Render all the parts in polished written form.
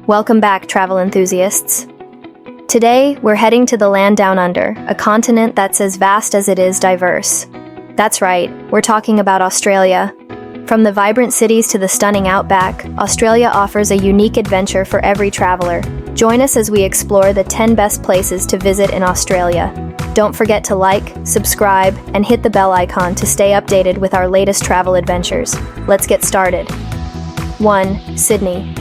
Welcome back, travel enthusiasts. Today, we're heading to the land down under, a continent that's as vast as it is diverse. That's right, we're talking about Australia. From the vibrant cities to the stunning outback, Australia offers a unique adventure for every traveler. Join us as we explore the 10 best places to visit in Australia. Don't forget to like, subscribe, and hit the bell icon to stay updated with our latest travel adventures. Let's get started. 1. Sydney.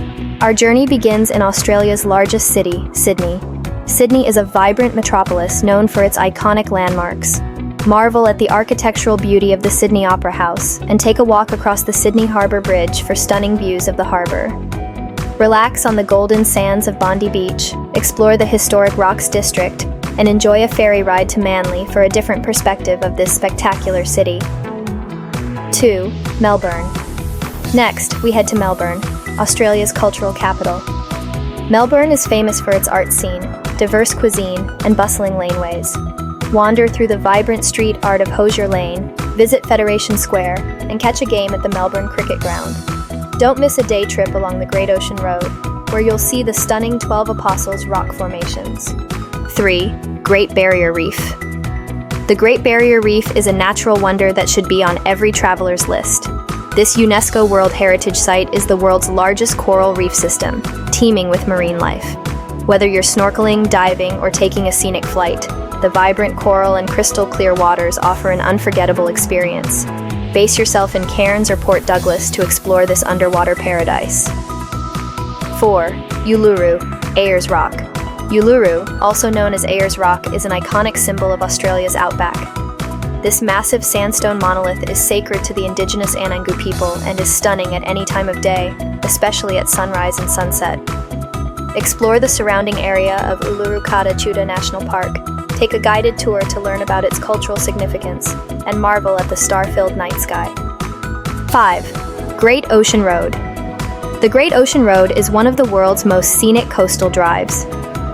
Our journey begins in Australia's largest city, Sydney. Sydney is a vibrant metropolis known for its iconic landmarks. Marvel at the architectural beauty of the Sydney Opera House and take a walk across the Sydney Harbour Bridge for stunning views of the harbour. Relax on the golden sands of Bondi Beach, explore the historic Rocks District, and enjoy a ferry ride to Manly for a different perspective of this spectacular city. 2. Melbourne. Next, we head to Melbourne, Australia's cultural capital. Melbourne is famous for its art scene, diverse cuisine, and bustling laneways. Wander through the vibrant street art of Hosier Lane, visit Federation Square, and catch a game at the Melbourne Cricket Ground. Don't miss a day trip along the Great Ocean Road, where you'll see the stunning 12 Apostles rock formations. 3. Great Barrier Reef. The Great Barrier Reef is a natural wonder that should be on every traveler's list. This UNESCO World Heritage Site is the world's largest coral reef system, teeming with marine life. Whether you're snorkeling, diving, or taking a scenic flight, the vibrant coral and crystal clear waters offer an unforgettable experience. Base yourself in Cairns or Port Douglas to explore this underwater paradise. 4. Uluru, Ayers Rock. Uluru, also known as Ayers Rock, is an iconic symbol of Australia's outback. This massive sandstone monolith is sacred to the indigenous Anangu people and is stunning at any time of day, especially at sunrise and sunset. Explore the surrounding area of Uluru Chuda National Park, take a guided tour to learn about its cultural significance, and marvel at the star-filled night sky. 5. Great Ocean Road. The Great Ocean Road is one of the world's most scenic coastal drives.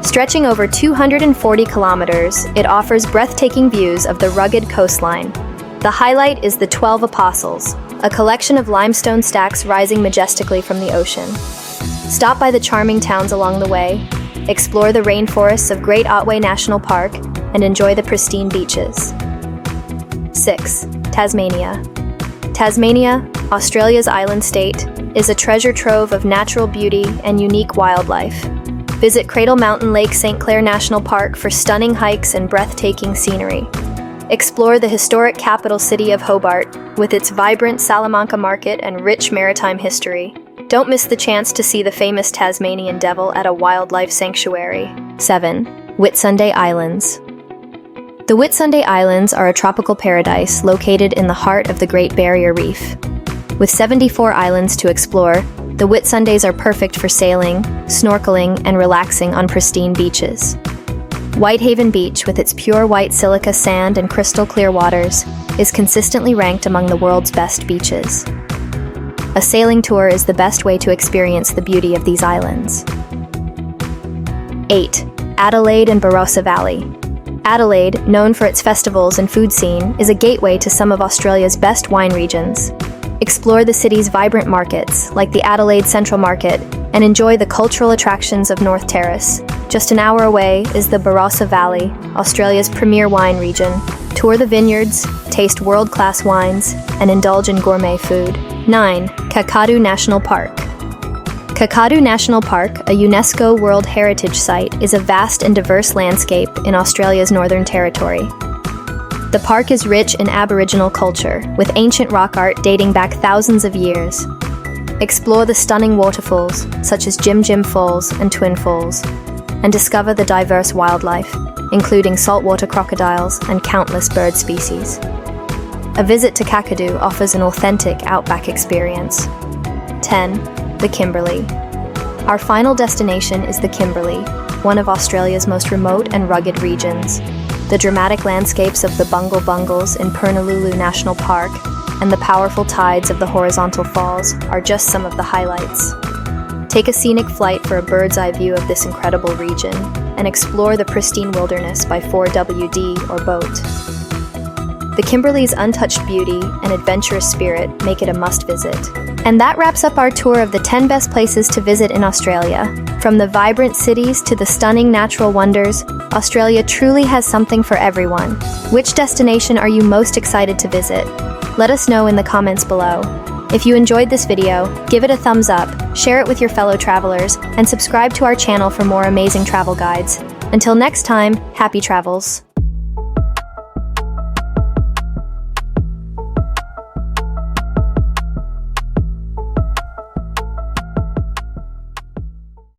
Stretching over 240 kilometers, it offers breathtaking views of the rugged coastline. The highlight is the 12 Apostles, a collection of limestone stacks rising majestically from the ocean. Stop by the charming towns along the way, explore the rainforests of Great Otway National Park, and enjoy the pristine beaches. 6. Tasmania. Tasmania, Australia's island state, is a treasure trove of natural beauty and unique wildlife. Visit Cradle Mountain Lake St. Clair National Park for stunning hikes and breathtaking scenery. Explore the historic capital city of Hobart with its vibrant Salamanca market and rich maritime history. Don't miss the chance to see the famous Tasmanian devil at a wildlife sanctuary. 7. Whitsunday Islands. The Whitsunday Islands are a tropical paradise located in the heart of the Great Barrier Reef. With 74 islands to explore, the Whitsundays are perfect for sailing, snorkeling, and relaxing on pristine beaches. Whitehaven Beach, with its pure white silica sand and crystal clear waters, is consistently ranked among the world's best beaches. A sailing tour is the best way to experience the beauty of these islands. 8. Adelaide and Barosa Valley. Adelaide, known for its festivals and food scene, is a gateway to some of Australia's best wine regions. Explore the city's vibrant markets, like the Adelaide Central Market, and enjoy the cultural attractions of North Terrace. Just an hour away is the Barossa Valley, Australia's premier wine region. Tour the vineyards, taste world-class wines, and indulge in gourmet food. 9. Kakadu National Park. Kakadu National Park, a UNESCO World Heritage Site, is a vast and diverse landscape in Australia's Northern Territory. The park is rich in Aboriginal culture, with ancient rock art dating back thousands of years. Explore the stunning waterfalls, such as Jim Jim Falls and Twin Falls, and discover the diverse wildlife, including saltwater crocodiles and countless bird species. A visit to Kakadu offers an authentic outback experience. 10. The Kimberly. Our final destination is the Kimberly, one of Australia's most remote and rugged regions. The dramatic landscapes of the Bungle Bungles in Purnululu National Park and the powerful tides of the horizontal falls are just some of the highlights. Take a scenic flight for a bird's-eye view of this incredible region and explore the pristine wilderness by 4WD or boat. The Kimberly's untouched beauty and adventurous spirit make it a must-visit. And that wraps up our tour of the 10 best places to visit in Australia. From the vibrant cities to the stunning natural wonders, Australia truly has something for everyone. Which destination are you most excited to visit? Let us know in the comments below. If you enjoyed this video, give it a thumbs up, share it with your fellow travelers, and subscribe to our channel for more amazing travel guides. Until next time, happy travels!